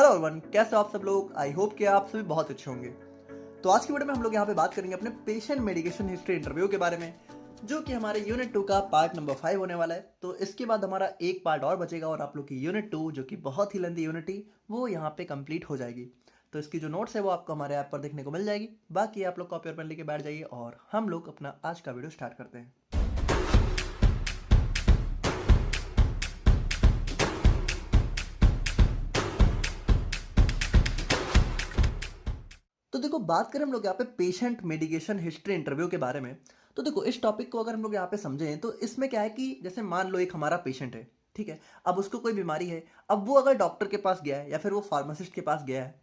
Hello everyone, कैसे हो आप सब लोग। आई होप कि आप सभी बहुत अच्छे होंगे। तो आज की वीडियो में हम लोग यहाँ पे बात करेंगे अपने पेशेंट मेडिकेशन हिस्ट्री इंटरव्यू के बारे में, जो कि हमारे यूनिट 2 का पार्ट नंबर 5 होने वाला है। तो इसके बाद हमारा एक पार्ट और बचेगा और आप लोग की यूनिट 2, जो कि बहुत ही लेंथी यूनिट थी, वो यहाँ पे कंप्लीट हो जाएगी। तो इसकी जो नोट्स है वो आपको हमारे ऐप पर देखने को मिल जाएगी। बाकी आप लोग कॉपी और पेन लेके बैठ जाइए और हम लोग अपना आज का वीडियो स्टार्ट करते हैं। तो देखो, बात करें हम लोग यहाँ पे पेशेंट मेडिकेशन हिस्ट्री इंटरव्यू के बारे में। तो देखो, इस टॉपिक को अगर हम लोग यहाँ पे समझें तो इसमें क्या है कि जैसे मान लो एक हमारा पेशेंट है, ठीक है। अब उसको कोई बीमारी है। अब वो अगर डॉक्टर के पास गया है या फिर वो फार्मासिस्ट के पास गया है,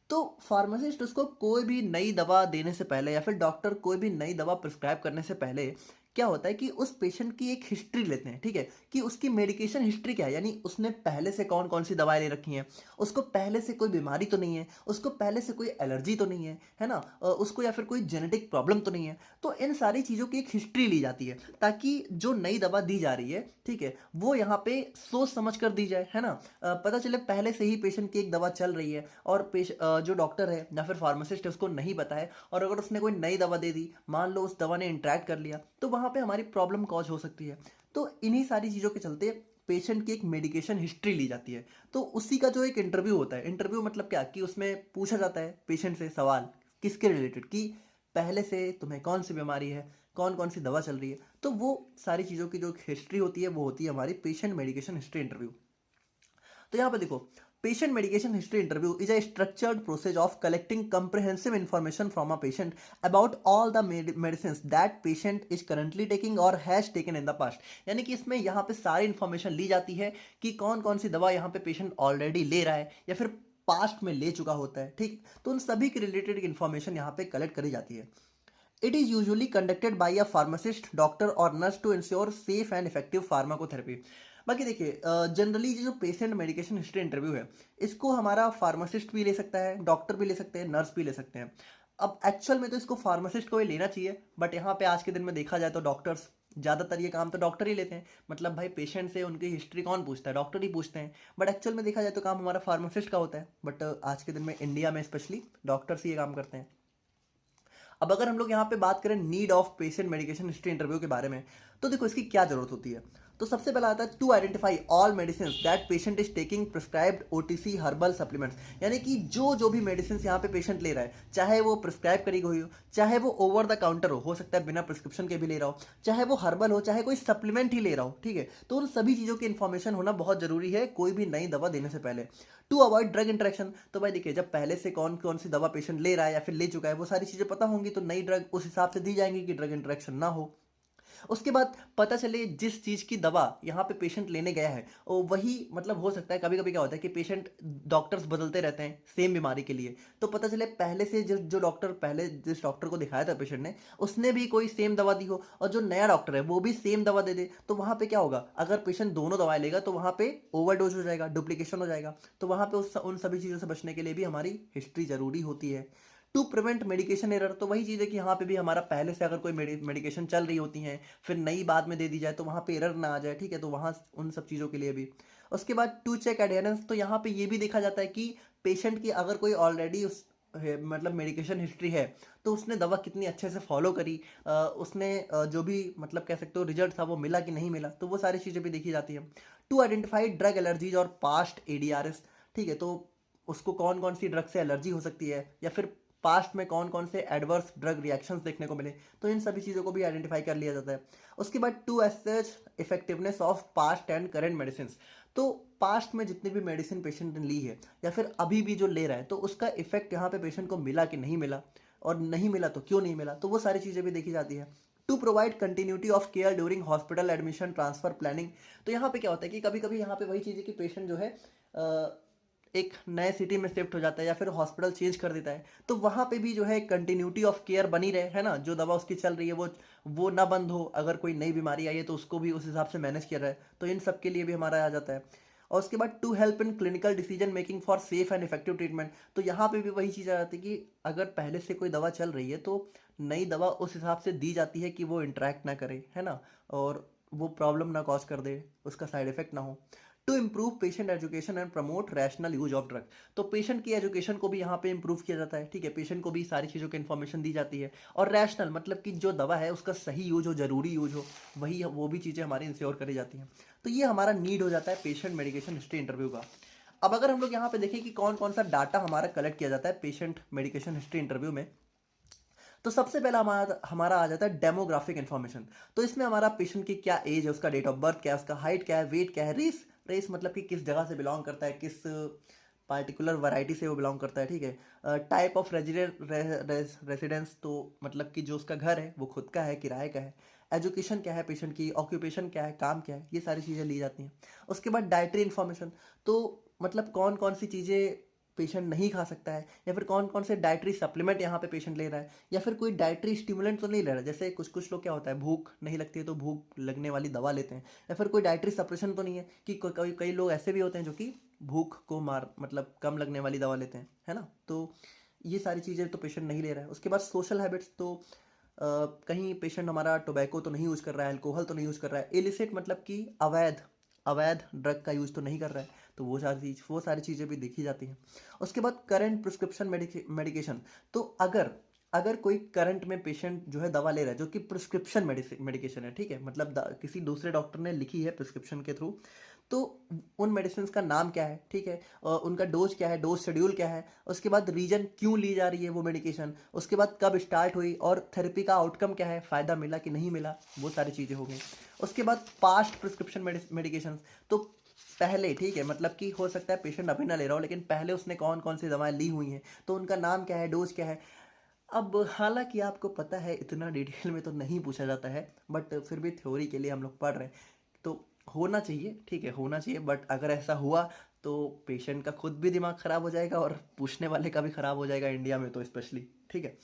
तो फार्मासिस्ट उसको कोई भी नई दवा देने से पहले या फिर डॉक्टर कोई भी नई दवा प्रिस्क्राइब करने से पहले क्या होता है कि उस पेशेंट की एक हिस्ट्री लेते हैं, ठीक है, कि उसकी मेडिकेशन हिस्ट्री क्या है, यानी उसने पहले से कौन कौन सी दवाएं ले रखी हैं, उसको पहले से कोई बीमारी तो नहीं है, उसको पहले से कोई एलर्जी तो नहीं है ना, उसको या फिर कोई जेनेटिक प्रॉब्लम तो नहीं है। तो इन सारी चीज़ों की एक हिस्ट्री ली जाती है ताकि जो नई दवा दी जा रही है, ठीक है, वो यहाँ पे सोच समझ कर दी जाए, है ना। पता चले पहले से ही पेशेंट की एक दवा चल रही है और जो डॉक्टर है या फिर फार्मासिस्ट है उसको नहीं पता है, और अगर उसने कोई नई दवा दे दी, मान लो उस दवा ने इंटरेक्ट कर लिया, तो वहाँ पे हमारी प्रॉब्लम कॉज हो सकती है। तो इन्हीं सारी चीज़ों के चलते पेशेंट की एक मेडिकेशन हिस्ट्री ली जाती है। तो उसी का जो एक इंटरव्यू होता है, इंटरव्यू मतलब क्या कि उसमें पूछा जाता है पेशेंट से सवाल किसके रिलेटेड, कि पहले से तुम्हें कौन सी बीमारी है, कौन कौन सी दवा चल रही है। तो वो सारी चीज़ों की जो हिस्ट्री होती है वो होती है हमारी पेशेंट मेडिकेशन हिस्ट्री इंटरव्यू। तो यहाँ पे देखो, patient medication history interview is a structured process of collecting comprehensive information from a patient about all the medicines that patient is currently taking or has taken in the past। यानी कि इसमें यहाँ पे सारी इंफॉर्मेशन ली जाती है कि कौन कौन सी दवा यहाँ पे पेशेंट ऑलरेडी ले रहा है या फिर पास्ट में ले चुका होता है, ठीक। तो उन सभी के रिलेटेड इंफॉर्मेशन यहाँ पे कलेक्ट करी जाती है। It is usually conducted by a pharmacist, doctor or nurse to ensure safe and effective pharmacotherapy। बाकी देखिए, जनरली जो पेशेंट मेडिकेशन हिस्ट्री इंटरव्यू है, इसको हमारा फार्मासिस्ट भी ले सकता है, डॉक्टर भी ले सकते हैं, नर्स भी ले सकते हैं। अब एक्चुअल में तो इसको फार्मासिस्ट को ही लेना चाहिए, बट यहाँ पे आज के दिन में देखा जाए तो डॉक्टर्स ज़्यादातर ये काम तो डॉक्टर ही लेते हैं। मतलब भाई, पेशेंट से उनकी हिस्ट्री कौन पूछता है, डॉक्टर ही पूछते हैं। बट एक्चुअल में देखा जाए तो काम हमारा फार्मासिस्ट का होता है, बट आज के दिन में इंडिया में स्पेशली डॉक्टर्स ही ये काम करते हैं। अब अगर हम लोग यहाँ पे बात करें need of patient medication history interview के बारे में, तो देखो इसकी क्या जरूरत होती है। तो सबसे पहला आता है to identify all medicine that patient is taking prescribed OTC herbal supplements. यानी कि जो जो भी मेडिसिन यहाँ पे पेशेंट ले रहा है, चाहे वो प्रिस्क्राइब करी गई हो, चाहे वो ओवर द काउंटर हो सकता है बिना प्रिस्क्रिप्शन के भी ले रहा हो, चाहे वो हर्बल हो, चाहे कोई सप्लीमेंट ही ले रहा हो, ठीक है। तो उन सभी चीज़ों की इन्फॉर्मेशन होना बहुत जरूरी है कोई भी नई दवा देने से पहले, टू अवॉइड ड्रग इंटरेक्शन। तो भाई देखिए, जब पहले से कौन कौन सी दवा पेशेंट ले रहा है या फिर ले चुका है, वो सारी चीज़ें पता होंगी, तो नई ड्रग उस हिसाब से दी जाएंगी कि ड्रग इंटरेक्शन ना हो। उसके बाद पता चले जिस चीज़ की दवा यहाँ पे पेशेंट लेने गया है, वही मतलब हो सकता है कभी कभी क्या होता है कि पेशेंट डॉक्टर्स बदलते रहते हैं सेम बीमारी के लिए। तो पता चले पहले से जो डॉक्टर पहले जिस डॉक्टर को दिखाया था पेशेंट ने, उसने भी कोई सेम दवा दी हो, और जो नया डॉक्टर है वो भी सेम दवा दे दे, तो वहाँ पे क्या होगा, अगर पेशेंट दोनों दवाएं लेगा तो वहाँ पे ओवरडोज हो जाएगा, डुप्लीकेशन हो जाएगा। तो वहाँ पे उन सभी चीज़ों से बचने के लिए भी हमारी हिस्ट्री जरूरी होती है। टू प्रिवेंट मेडिकेशन एरर, तो वही चीज़ है कि यहाँ पे भी हमारा पहले से अगर कोई मेडिकेशन चल रही होती है, फिर नई बाद में दे दी जाए, तो वहाँ पे एरर ना आ जाए, ठीक है। तो वहाँ उन सब चीज़ों के लिए भी। उसके बाद टू चेक एडहेरेंस, तो यहाँ पे ये भी देखा जाता है कि पेशेंट की अगर कोई ऑलरेडी उस मतलब मेडिकेशन हिस्ट्री है, तो उसने दवा कितनी अच्छे से फॉलो करी, उसने जो भी मतलब कह सकते हो रिजल्ट था वो मिला कि नहीं मिला, तो वो सारी चीज़ें भी देखी जाती है। टू आइडेंटिफाई ड्रग एलर्जीज और पास्ट एडीआरएस, ठीक है। तो उसको कौन कौन सी ड्रग से एलर्जी हो सकती है या फिर पास्ट में कौन कौन से एडवर्स ड्रग रिएक्शंस देखने को मिले, तो इन सभी चीज़ों को भी आइडेंटिफाई कर लिया जाता है। उसके बाद to assess effectiveness of past and current medicine, तो पास्ट में जितनी भी मेडिसिन पेशेंट ने ली है या फिर अभी भी जो ले रहा है, तो उसका इफेक्ट यहाँ पे पेशेंट को मिला कि नहीं मिला, और नहीं मिला तो क्यों नहीं मिला, तो वो सारी चीज़ें भी देखी जाती है। To provide continuity of care during hospital admission transfer planning, तो यहाँ पे क्या होता है कि कभी कभी यहाँ पे वही चीज़ है कि पेशेंट जो है एक नए सिटी में शिफ्ट हो जाता है या फिर हॉस्पिटल चेंज कर देता है, तो वहाँ पे भी जो है कंटिन्यूटी ऑफ केयर बनी रहे, है ना। जो दवा उसकी चल रही है वो ना बंद हो, अगर कोई नई बीमारी आई है तो उसको भी उस हिसाब से मैनेज किया जाए, तो इन सब के लिए भी हमारा आ जाता है। और उसके बाद to help in clinical decision making for safe and effective treatment, तो यहाँ पे भी वही चीज़ आ जाती है कि अगर पहले से कोई दवा चल रही है तो नई दवा उस हिसाब से दी जाती है कि वो इंटरेक्ट ना करे, है ना, और वो प्रॉब्लम ना कॉज कर दे, उसका साइड इफेक्ट ना हो। To improve patient education and promote rational use of drug. तो पेशेंट की एजुकेशन को भी यहाँ पे इम्प्रूव किया जाता है, ठीक है, पेशेंट को भी सारी चीज़ों की इन्फॉर्मेशन दी जाती है, और रैशनल मतलब कि जो दवा है उसका सही यूज हो, जरूरी यूज हो, वही वो भी चीज़ें हमारी इंश्योर करी जाती हैं। तो ये हमारा नीड हो जाता है पेशेंट मेडिकेशन हिस्ट्री इंटरव्यू का। अब अगर हम लोग यहाँ पे देखें कि कौन कौन सा डाटा हमारा कलेक्ट किया जाता है पेशेंट मेडिकेशन हिस्ट्री इंटरव्यू में, तो सबसे पहला हमारा हमारा आ जाता है डेमोग्राफिक इन्फॉर्मेशन। तो इसमें हमारा पेशेंट की क्या एज है, उसका डेट ऑफ बर्थ क्या है, उसका हाइट क्या है, वेट क्या है, रेस, रेस मतलब कि किस जगह से बिलोंग करता है, किस पार्टिकुलर वैरायटी से वो बिलोंग करता है, ठीक है, टाइप ऑफ रेजिडेंस, तो मतलब कि जो उसका घर है वो खुद का है, किराए का है, एजुकेशन क्या है पेशेंट की, ऑक्यूपेशन क्या है, काम क्या है, ये सारी चीज़ें ली जाती हैं। उसके बाद डाइटरी इन्फॉर्मेशन, तो मतलब कौन कौन सी चीज़ें पेशेंट नहीं खा सकता है, या फिर कौन कौन से डाइटरी सप्लीमेंट यहाँ पे पेशेंट ले रहा है, या फिर कोई डाइटरी स्टिमुलेंट तो नहीं ले रहा है। जैसे कुछ कुछ लोग क्या होता है, भूख नहीं लगती है तो भूख लगने वाली दवा लेते हैं, या फिर कोई डाइटरी सप्रेशन तो नहीं है कि कई लोग ऐसे भी होते हैं जो कि भूख को मार मतलब कम लगने वाली दवा लेते हैं, है ना। तो ये सारी चीज़ें तो पेशेंट नहीं ले रहा है। उसके बाद सोशल हैबिट्स, तो कहीं पेशेंट हमारा टोबैको तो नहीं यूज़ कर रहा है, अल्कोहल तो नहीं यूज़ कर रहा है, इलिसिट मतलब कि अवैध अवैध ड्रग का यूज़ तो नहीं कर रहा है, तो वो सारी चीज़ें भी देखी जाती हैं। उसके बाद करंट प्रिस्क्रिप्शन मेडिकेशन, तो अगर अगर कोई करंट में पेशेंट जो है दवा ले रहा है जो कि प्रिस्क्रिप्शन मेडिकेशन है, ठीक है, मतलब किसी दूसरे डॉक्टर ने लिखी है प्रिस्क्रिप्शन के थ्रू, तो उन मेडिसिन का नाम क्या है, ठीक है, उनका डोज क्या है, डोज शेड्यूल क्या है, उसके बाद रीजन क्यों ली जा रही है वो मेडिकेशन, उसके बाद कब स्टार्ट हुई, और थेरेपी का आउटकम क्या है, फ़ायदा मिला कि नहीं मिला, वो सारी चीज़ें हो गई। उसके बाद पास्ट प्रिस्क्रिप्शन मेडिकेशन, तो पहले, ठीक है, मतलब कि हो सकता है पेशेंट अभी ना ले रहा हो लेकिन पहले उसने कौन कौन सी दवाएं ली हुई हैं, तो उनका नाम क्या है, डोज क्या है। अब हालांकि आपको पता है इतना डिटेल में तो नहीं पूछा जाता है, बट फिर भी थ्योरी के लिए हम लोग पढ़ रहे हैं, तो होना चाहिए, ठीक है, होना चाहिए, बट अगर ऐसा हुआ तो पेशेंट का खुद भी दिमाग ख़राब हो जाएगा और पूछने वाले का भी ख़राब हो जाएगा, इंडिया में तो स्पेशली, ठीक है।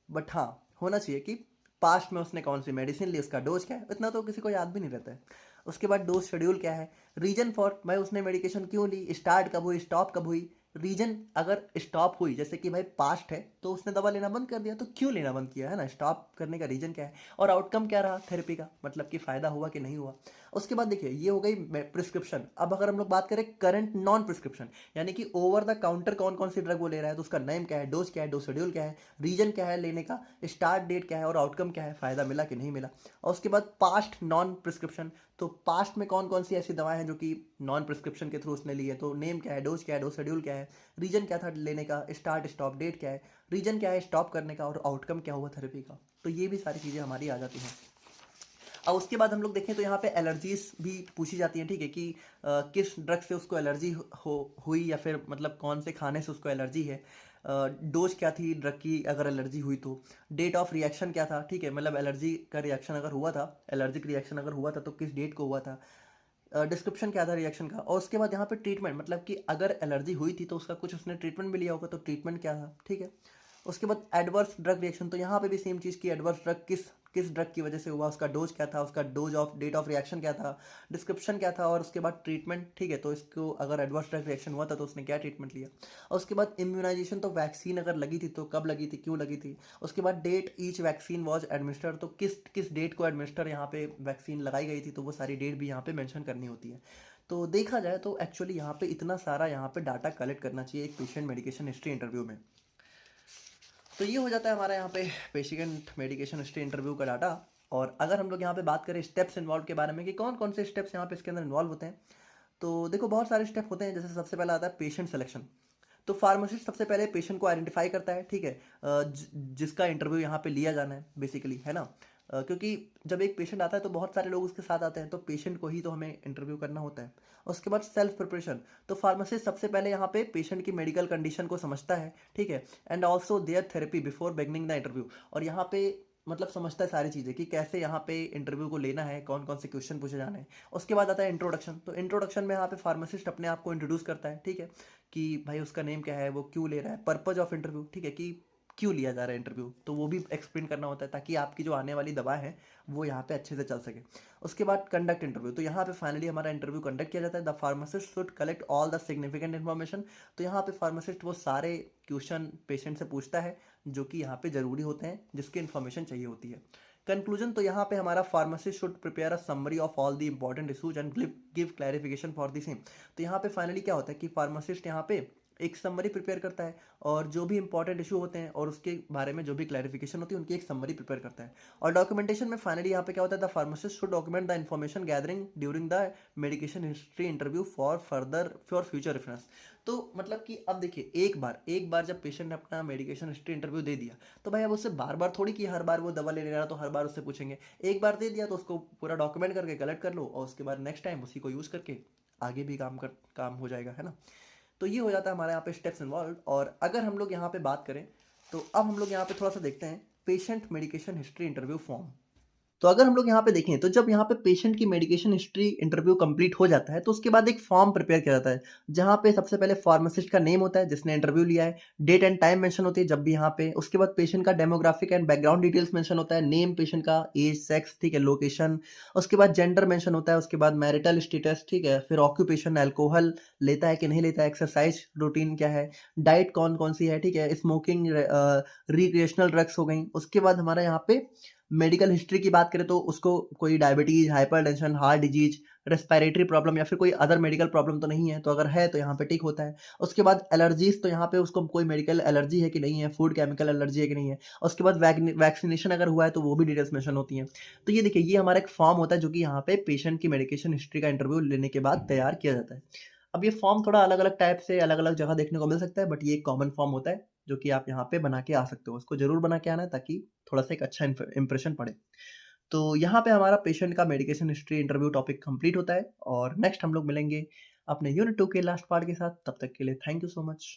बट हाँ, होना चाहिए कि पास्ट में उसने कौन सी मेडिसिन ली, उसका डोज क्या है, इतना तो किसी को याद भी नहीं रहता है। उसके बाद डोज शेड्यूल क्या है, रीजन फॉर भाई उसने मेडिकेशन क्यों ली, स्टार्ट कब हुई, स्टॉप कब हुई, रीजन अगर स्टॉप हुई जैसे कि भाई पास्ट है तो उसने दवा लेना बंद कर दिया, तो क्यों लेना बंद किया, है ना, स्टॉप करने का रीजन क्या है, और आउटकम क्या रहा थेरेपी का, मतलब कि फ़ायदा हुआ कि नहीं हुआ। उसके बाद देखिए ये हो गई प्रिस्क्रिप्शन। अब अगर हम लोग बात करें करंट नॉन प्रिस्क्रिप्शन, यानी कि ओवर द काउंटर कौन कौन सी ड्रग वो ले रहा है, तो उसका नेम क्या है, डोज क्या है, डोज शेड्यूल क्या है, रीजन क्या है लेने का, स्टार्ट डेट क्या है, और आउटकम क्या है, फ़ायदा मिला कि नहीं मिला। और उसके बाद पास्ट नॉन प्रिस्क्रिप्शन, तो पास्ट में कौन कौन सी ऐसी दवाएं हैं जो कि नॉन प्रिस्क्रिप्शन के थ्रू उसने ली है, तो नेम क्या है, डोज क्या है, डोज शेड्यूल क्या है, रीजन क्या था लेने का, स्टार्ट स्टॉप डेट क्या है, रीजन क्या है स्टॉप करने का, और आउटकम क्या हुआ थेरेपी का। तो ये भी सारी चीज़ें हमारी आ जाती हैं। और उसके बाद हम लोग देखें तो यहाँ पे एलर्जीज भी पूछी जाती हैं, ठीक है, कि किस ड्रग से उसको एलर्जी हुई, या फिर मतलब कौन से खाने से उसको एलर्जी है, डोज क्या थी ड्रग की अगर एलर्जी हुई तो, डेट ऑफ रिएक्शन क्या था, ठीक है, मतलब एलर्जी का रिएक्शन अगर हुआ था, एलर्जिक रिएक्शन अगर हुआ था तो किस डेट को हुआ था, डिस्क्रिप्शन क्या था रिएक्शन का। और उसके बाद यहाँ पे ट्रीटमेंट, मतलब कि अगर एलर्जी हुई थी तो उसका कुछ उसने ट्रीटमेंट भी लिया होगा, तो ट्रीटमेंट क्या था, ठीक है। उसके बाद एडवर्स ड्रग रिएक्शन, तो यहाँ पे भी सेम चीज़ की एडवर्स ड्रग किस किस ड्रग की वजह से हुआ, उसका डोज क्या था, उसका dose of date of reaction क्या था, डिस्क्रिप्शन क्या था, और उसके बाद ट्रीटमेंट, ठीक है, तो इसको अगर एडवर्स ड्रग रिएक्शन हुआ था तो उसने क्या ट्रीटमेंट लिया। और उसके बाद इम्यूनाइजेशन, तो वैक्सीन अगर लगी थी तो कब लगी थी, क्यों लगी थी। उसके बाद date each vaccine was administer, तो किस किस डेट को एडमिनिस्टर यहाँ पे वैक्सीन लगाई गई थी, तो वो सारी डेट भी यहाँ पे मेंशन करनी होती है। तो देखा जाए तो एक्चुअली यहाँ पे इतना सारा यहाँ पे डाटा कलेक्ट करना चाहिए एक पेशेंट मेडिकेशन हिस्ट्री इंटरव्यू में। तो ये हो जाता है हमारा यहाँ पे पेशेंट मेडिकेशन हिस्ट्री इंटरव्यू का डाटा। और अगर हम लोग यहाँ पे बात करें स्टेप्स इन्वॉल्व के बारे में कि कौन कौन से स्टेप्स यहाँ पे इसके अंदर इन्वॉल्व होते हैं, तो देखो बहुत सारे स्टेप होते हैं। जैसे सबसे पहला आता है पेशेंट सिलेक्शन। तो फार्मासिस्ट सबसे पहले पेशेंट को आइडेंटिफाई करता है, ठीक है, जिसका इंटरव्यू यहाँ पे लिया जाना है बेसिकली, है ना। क्योंकि जब एक पेशेंट आता है तो बहुत सारे लोग उसके साथ आते हैं, तो पेशेंट को ही तो हमें इंटरव्यू करना होता है। उसके बाद सेल्फ प्रिपरेशन, तो फार्मासिस्ट सबसे पहले यहाँ पे पेशेंट की मेडिकल कंडीशन को समझता है, ठीक है, and also their therapy before beginning the interview. और यहाँ पे मतलब समझता है सारी चीज़ें कि कैसे यहाँ पे इंटरव्यू को लेना है, कौन कौन से क्वेश्चन पूछे जाने हैं। उसके बाद आता है इंट्रोडक्शन। तो इंट्रोडक्शन में यहाँ पे फार्मासिस्ट अपने आप को इंट्रोड्यूस करता है, ठीक है, कि भाई उसका नेम क्या है, वो क्यों ले रहा है, पर्पज ऑफ इंटरव्यू, ठीक है, कि क्यों लिया जा रहा है इंटरव्यू, तो वो भी एक्सप्लेन करना होता है ताकि आपकी जो आने वाली दवा है वो यहाँ पे अच्छे से चल सके। उसके बाद कंडक्ट इंटरव्यू, तो यहाँ पे फाइनली हमारा इंटरव्यू कंडक्ट किया जाता है। The pharmacist should collect all the significant information. तो यहाँ पे फार्मासिस्ट वो सारे क्वेश्चन पेशेंट से पूछता है जो कि यहाँ पे ज़रूरी होते हैं, जिसकी इन्फॉर्मेशन चाहिए होती है। कंक्लूजन तो यहाँ पे हमारा pharmacist should prepare a summary of all the important issues and give clarification for the same. तो यहाँ पे फाइनली क्या होता है कि फार्मासिस्ट यहाँ पे एक समरी प्रिपेयर करता है और जो भी इंपॉर्टेंट इशू होते हैं और उसके बारे में जो भी क्लैरिफिकेशन होती है उनकी एक समरी प्रिपेयर करता है। और डॉक्यूमेंटेशन में फाइनली यहाँ पे क्या होता है, the pharmacist should document the information gathering during the medication history interview for future reference. तो मतलब कि अब देखिए, एक बार जब पेशेंट ने अपना मेडिकेशन हिस्ट्री इंटरव्यू दे दिया, तो भाई अब उससे बार बार थोड़ी कि हर बार वो दवा ले रहा तो हर बार उससे पूछेंगे। एक बार दे दिया तो उसको पूरा डॉक्यूमेंट करके कलेक्ट कर लो और उसके बाद नेक्स्ट टाइम उसी को यूज़ करके आगे भी काम हो जाएगा, है ना। तो ये हो जाता है हमारे यहाँ पे स्टेप्स इन्वॉल्व। और अगर हम लोग यहाँ पे बात करें तो अब हम लोग यहाँ पे थोड़ा सा देखते हैं patient medication history interview form. तो अगर हम लोग यहाँ पे देखें तो जब यहाँ पे पेशेंट की मेडिकेशन हिस्ट्री इंटरव्यू कंप्लीट हो जाता है तो उसके बाद एक फॉर्म प्रिपेयर किया जाता है, जहाँ पे सबसे पहले फार्मासिस्ट का नेम होता है जिसने इंटरव्यू लिया है, डेट एंड टाइम मेंशन होती है जब भी यहाँ पे, उसके बाद पेशेंट का demographic and background details mention होता है, नेम पेशेंट का, एज, सेक्स, ठीक है, लोकेशन, उसके बाद जेंडर मेंशन होता है, उसके बाद मैरिटल स्टेटस, ठीक है, फिर ऑक्यूपेशन, अल्कोहल लेता है कि नहीं लेता है, एक्सरसाइज रूटीन क्या है, डाइट कौन कौन सी है, ठीक है, स्मोकिंग, रिक्रिएशनल ड्रग्स हो गई। उसके बाद हमारा यहाँ पे मेडिकल हिस्ट्री की बात करें तो उसको कोई diabetes, hypertension, heart disease, respiratory problem या फिर कोई अदर मेडिकल प्रॉब्लम तो नहीं है, तो अगर है तो यहाँ पे टिक होता है। उसके बाद एलर्जीज, तो यहाँ पे उसको कोई मेडिकल एलर्जी है कि नहीं है, फूड केमिकल एलर्जी है कि नहीं है। उसके बाद वैक्सीनेशन अगर हुआ है तो वो भी डिटेल्स मेंशन होती हैं। तो ये देखिए, ये हमारा एक फॉर्म होता है जो कि यहाँ पे पेशेंट की मेडिकेशन हिस्ट्री का इंटरव्यू लेने के बाद तैयार किया जाता है। अब ये फॉर्म थोड़ा अलग अलग टाइप से अलग अलग जगह देखने को मिल सकता है, बट ये एक कॉमन फॉर्म होता है जो कि आप यहाँ पे बना के आ सकते हो। उसको जरूर बना के आना है ताकि थोड़ा सा एक अच्छा इंप्रेशन पड़े। तो यहाँ पे हमारा पेशेंट का medication history interview topic complete होता है और नेक्स्ट हम लोग मिलेंगे अपने यूनिट 2 के लास्ट पार्ट के साथ। तब तक के लिए थैंक यू सो मच।